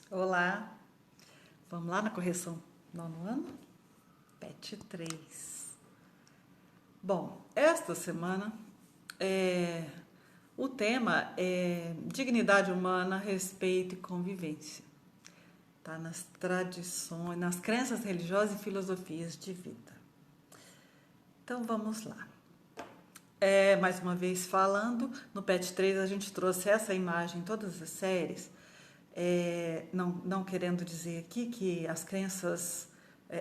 Olá, vamos lá na correção nono ano? PET 3. Bom, esta semana o tema é dignidade humana, respeito e convivência. Tá nas tradições, nas crenças religiosas e filosofias de vida. Então vamos lá. Mais uma vez falando, no PET 3 a gente trouxe essa imagem em todas as séries. Não querendo dizer aqui que as crenças,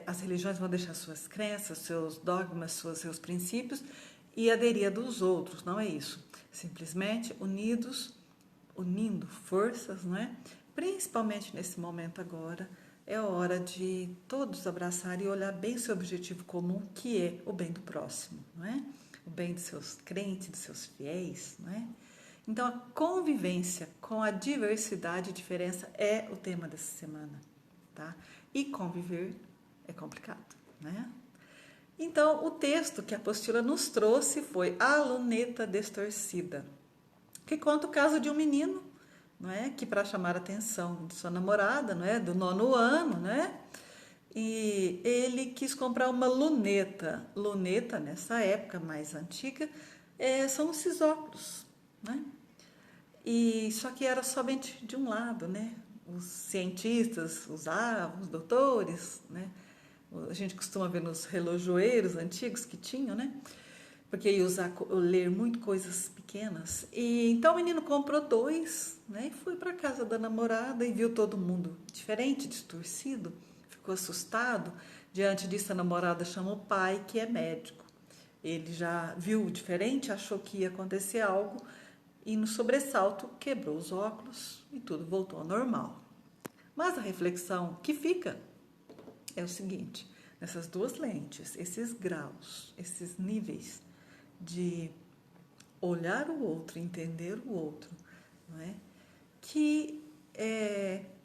as religiões vão deixar suas crenças, seus dogmas, seus princípios e aderir a dos outros, não é isso. Simplesmente unindo forças, não é? Principalmente nesse momento agora, é hora de todos abraçarem e olhar bem o seu objetivo comum, que é o bem do próximo, não é? O bem dos seus crentes, dos seus fiéis, não é? Então, a convivência com a diversidade e diferença é o tema dessa semana, tá? E conviver é complicado, né? Então, o texto que a apostila nos trouxe foi A Luneta Distorcida, que conta o caso de um menino, não é, que para chamar a atenção de sua namorada, não é, do nono ano, né? E ele quis comprar uma luneta. Luneta, nessa época mais antiga, são esses óculos, né? E só que era somente de um lado, né? Os cientistas usavam, os doutores, né? A gente costuma ver nos relojoeiros antigos que tinham, né? Porque ia ler muito coisas pequenas. E então o menino comprou dois, né? E foi para casa da namorada e viu todo mundo diferente, distorcido, ficou assustado. Diante disso, a namorada chamou o pai, que é médico. Ele já viu diferente, achou que ia acontecer algo e no sobressalto quebrou os óculos e tudo voltou ao normal. Mas a reflexão que fica é o seguinte: nessas duas lentes, esses graus, esses níveis de olhar o outro, entender o outro, não é? Que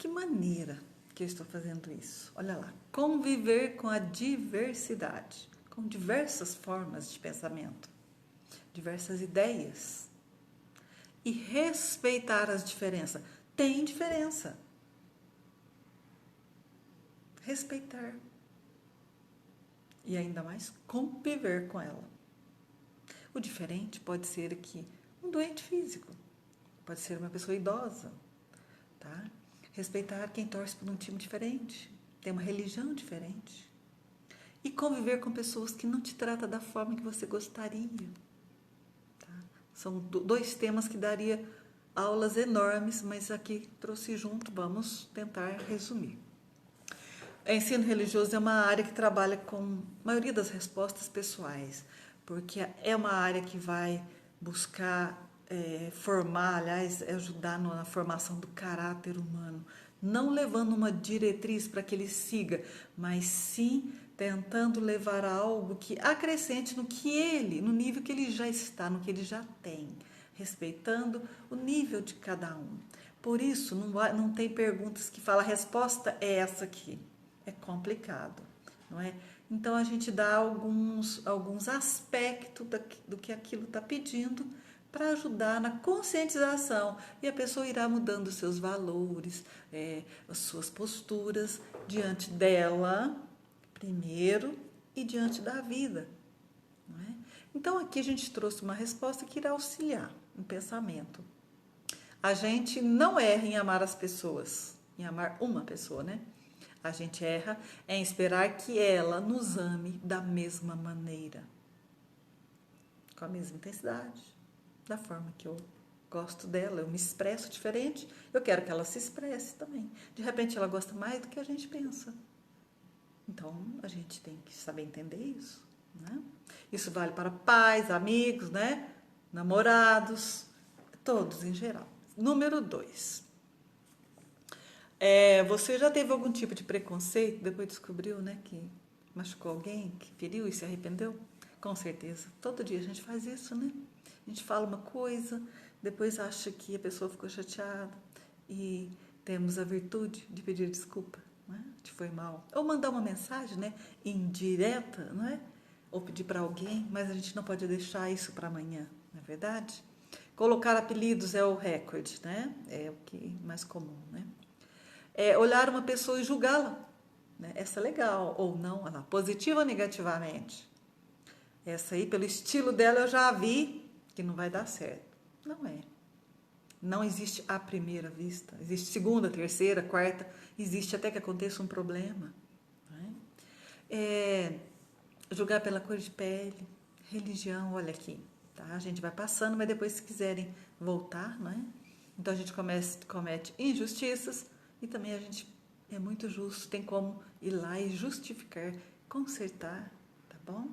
maneira que eu estou fazendo isso? Olha lá, conviver com a diversidade, com diversas formas de pensamento, diversas ideias e respeitar as diferenças. Tem diferença. Respeitar. E ainda mais conviver com ela. O diferente pode ser aqui um doente físico, pode ser uma pessoa idosa, tá? Respeitar quem torce por um time diferente, tem uma religião diferente. E conviver com pessoas que não te tratam da forma que você gostaria. Tá? São dois temas que daria aulas enormes, mas aqui trouxe junto, vamos tentar resumir. O ensino religioso é uma área que trabalha com a maioria das respostas pessoais, porque é uma área que vai buscar formar, aliás, ajudar na formação do caráter humano, não levando uma diretriz para que ele siga, mas sim tentando levar a algo que acrescente no que ele, no nível que ele já está, no que ele já tem, respeitando o nível de cada um. Por isso, não tem perguntas que falam a resposta é essa aqui. É complicado, não é? Então a gente dá alguns aspectos do que aquilo está pedindo para ajudar na conscientização e a pessoa irá mudando os seus valores, as suas posturas diante dela, primeiro, e diante da vida. Não é? Então aqui a gente trouxe uma resposta que irá auxiliar no pensamento. A gente não erra em amar as pessoas, em amar uma pessoa, né? A gente erra em esperar que ela nos ame da mesma maneira, com a mesma intensidade, da forma que eu gosto dela, eu me expresso diferente, eu quero que ela se expresse também. De repente ela gosta mais do que a gente pensa. Então a gente tem que saber entender isso, né? Isso vale para pais, amigos, né? Namorados, todos em geral. Número 2. Você já teve algum tipo de preconceito, depois descobriu, né, que machucou alguém, que feriu e se arrependeu? Com certeza. Todo dia a gente faz isso, né? A gente fala uma coisa, depois acha que a pessoa ficou chateada e temos a virtude de pedir desculpa, né? Te foi mal. Ou mandar uma mensagem, né, indireta, não é? Ou pedir para alguém, mas a gente não pode deixar isso para amanhã, não é verdade? Colocar apelidos é o recorde, né? É o que é mais comum, né? É olhar uma pessoa e julgá-la, né? Essa é legal, ou não, olha lá, positiva ou negativamente. Essa aí, pelo estilo dela, eu já vi que não vai dar certo. Não é. Não existe à primeira vista. Existe segunda, terceira, quarta. Existe até que aconteça um problema. Né? É, julgar pela cor de pele, religião, olha aqui. Tá? A gente vai passando, mas depois, se quiserem voltar, não é? Então a gente comete injustiças e também a gente é muito justo, tem como ir lá e justificar, consertar, tá bom?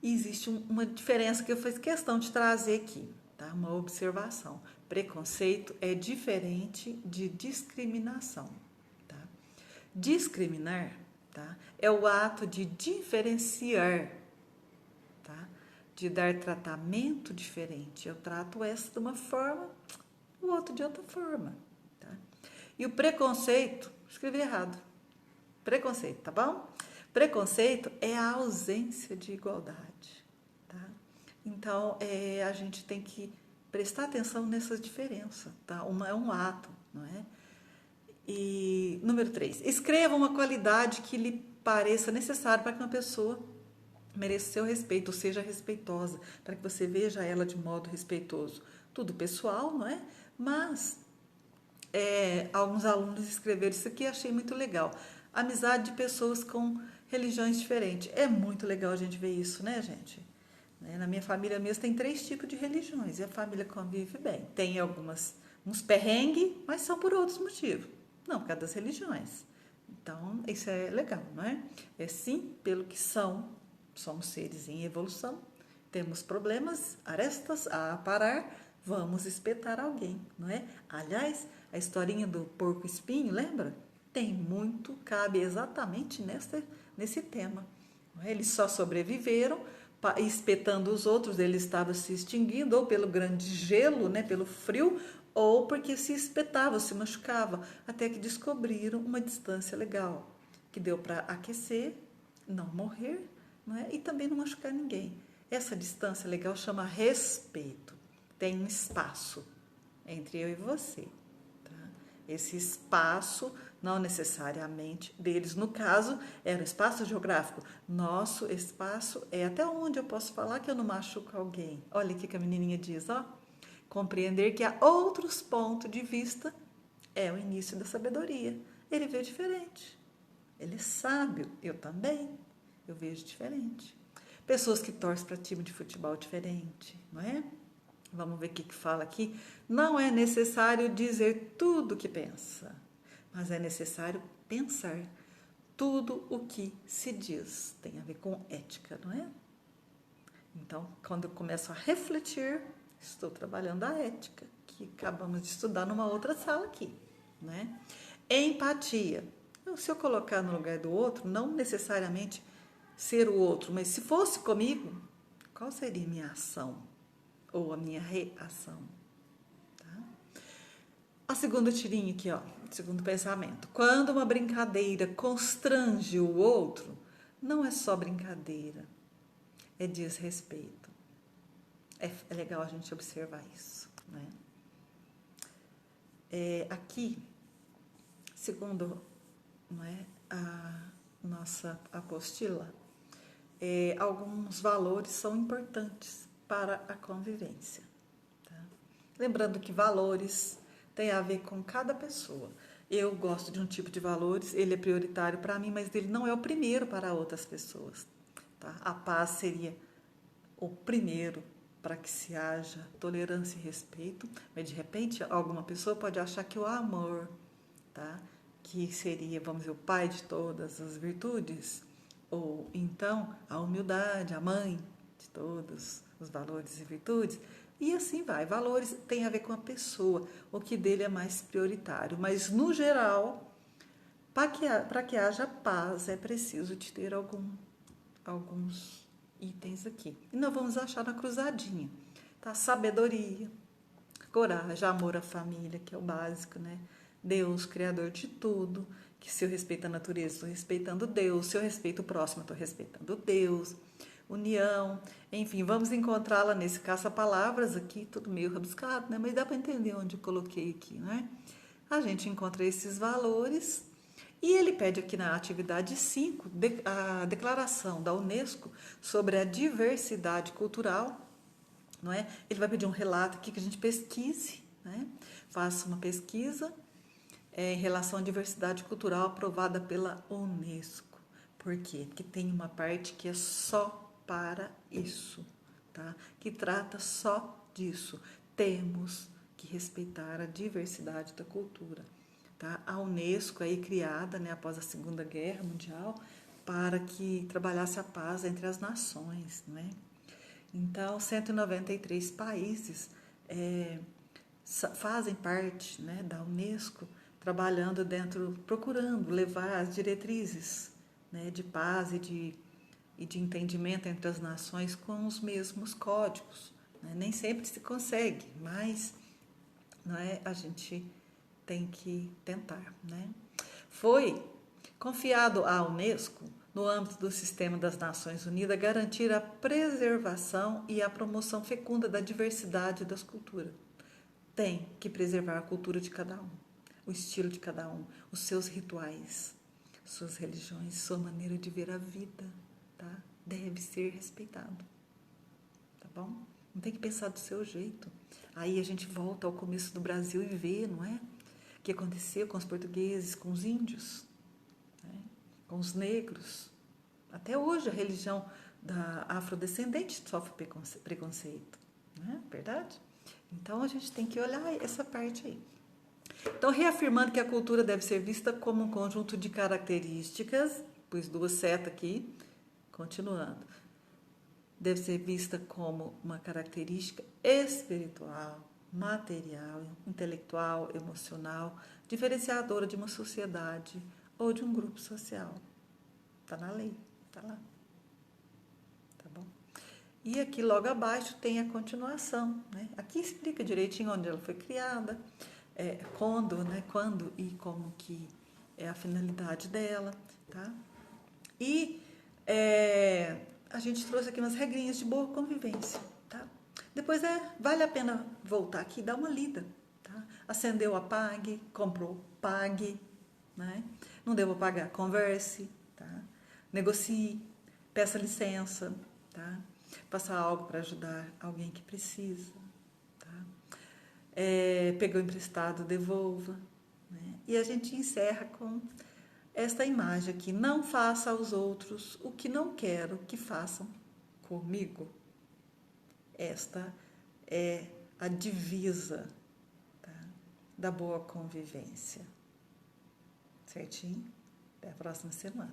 E existe uma diferença que eu fiz questão de trazer aqui, tá? Uma observação. Preconceito é diferente de discriminação, tá? Discriminar, tá? É o ato de diferenciar, tá? De dar tratamento diferente. Eu trato essa de uma forma, o outro de outra forma, tá? E o preconceito, escrevi errado. Preconceito, tá bom? Preconceito é a ausência de igualdade, tá? Então, a gente tem que prestar atenção nessa diferença, tá? Uma é um ato, não é? E número 3, escreva uma qualidade que lhe pareça necessária para que uma pessoa mereça seu respeito, ou seja respeitosa, para que você veja ela de modo respeitoso. Tudo pessoal, não é? Mas alguns alunos escreveram isso aqui e achei muito legal. Amizade de pessoas com religiões diferentes. É muito legal a gente ver isso, né, gente? Na minha família mesmo tem 3 tipos de religiões e a família convive bem. Tem uns perrengues, mas são por outros motivos. Não, por causa das religiões. Então, isso é legal, não é? É sim pelo que são. Somos seres em evolução. Temos problemas, arestas a aparar. Vamos espetar alguém, não é? Aliás, a historinha do porco espinho, lembra? Tem muito, cabe exatamente nesse tema. Não é? Eles só sobreviveram espetando os outros, eles estavam se extinguindo, ou pelo grande gelo, né, pelo frio, ou porque se espetava, se machucava, até que descobriram uma distância legal, que deu para aquecer, não morrer, não é? E também não machucar ninguém. Essa distância legal chama respeito. Tem um espaço entre eu e você. Tá? Esse espaço, não necessariamente deles, no caso, era o espaço geográfico. Nosso espaço é até onde eu posso falar que eu não machuco alguém. Olha o que a menininha diz, ó. Compreender que há outros pontos de vista é o início da sabedoria. Ele vê diferente. Ele é sábio. Eu também. Eu vejo diferente. Pessoas que torcem para time de futebol diferente, não é? Vamos ver o que fala aqui. Não é necessário dizer tudo o que pensa, mas é necessário pensar tudo o que se diz. Tem a ver com ética, não é? Então, quando eu começo a refletir, estou trabalhando a ética, que acabamos de estudar numa outra sala aqui, né? Empatia. Se eu colocar no lugar do outro, não necessariamente ser o outro, mas se fosse comigo, qual seria a minha ação ou a minha reação? Tá? A segunda tirinha aqui, ó, segundo pensamento. Quando uma brincadeira constrange o outro, não é só brincadeira, é desrespeito. É legal a gente observar isso, né? Aqui, segundo, não é, a nossa apostila, alguns valores são importantes para a convivência. Tá? Lembrando que valores tem a ver com cada pessoa. Eu gosto de um tipo de valores, ele é prioritário para mim, mas ele não é o primeiro para outras pessoas. Tá? A paz seria o primeiro para que se haja tolerância e respeito, mas de repente alguma pessoa pode achar que o amor, tá? Que seria, vamos dizer, o pai de todas as virtudes, ou então a humildade, a mãe de todos os valores e virtudes, e assim vai. Valores tem a ver com a pessoa, o que dele é mais prioritário, mas no geral, para que haja paz, é preciso de ter alguns itens aqui. E nós vamos achar na cruzadinha, tá? Sabedoria, coragem, amor à família, que é o básico, né? Deus, criador de tudo, que se eu respeito a natureza, estou respeitando Deus, se eu respeito o próximo, estou respeitando Deus, união, enfim, vamos encontrá-la nesse caça-palavras aqui, tudo meio rabiscado, né? Mas dá para entender onde eu coloquei aqui, né? a gente encontra esses valores e ele pede aqui na atividade 5 a declaração da Unesco sobre a diversidade cultural, não é? Ele vai pedir um relato aqui que a gente pesquise, né? Faça uma pesquisa em relação à diversidade cultural aprovada pela Unesco. Por quê? Porque tem uma parte que é só para isso, tá? Que trata só disso. Temos que respeitar a diversidade da cultura, tá? A Unesco aí criada, né, após a Segunda Guerra Mundial para que trabalhasse a paz entre as nações, né? Então, 193 países fazem parte, né, da Unesco, trabalhando dentro, procurando levar as diretrizes, né, de paz e de entendimento entre as nações com os mesmos códigos, né? Nem sempre se consegue, mas não é, a gente tem que tentar, né? Foi confiado à Unesco, no âmbito do Sistema das Nações Unidas, garantir a preservação e a promoção fecunda da diversidade das culturas. Tem que preservar a cultura de cada um, o estilo de cada um, os seus rituais, suas religiões, sua maneira de ver a vida, tá? Deve ser respeitado, tá bom? Não tem que pensar do seu jeito. Aí a gente volta ao começo do Brasil e vê, não é? O que aconteceu com os portugueses, com os índios, né? Com os negros. Até hoje a religião da afrodescendente sofre preconceito, não é verdade? Então a gente tem que olhar essa parte aí. Então, reafirmando que a cultura deve ser vista como um conjunto de características, pus duas setas aqui, continuando. Deve ser vista como uma característica espiritual, material, intelectual, emocional, diferenciadora de uma sociedade ou de um grupo social. Está na lei, está lá. Tá bom? E aqui logo abaixo tem a continuação, né? Aqui explica direitinho onde ela foi criada, quando e como que é a finalidade dela, tá? E a gente trouxe aqui umas regrinhas de boa convivência, tá? Depois vale a pena voltar aqui e dar uma lida, tá? Acendeu, apague, comprou, pague, né? Não devo pagar, converse, tá? Negocie, peça licença, tá? Faça algo para ajudar alguém que precisa, tá? Pegou emprestado, devolva, né? E a gente encerra com esta imagem aqui: não faça aos outros o que não quero que façam comigo. Esta é a divisa, tá, da boa convivência. Certinho? Até a próxima semana.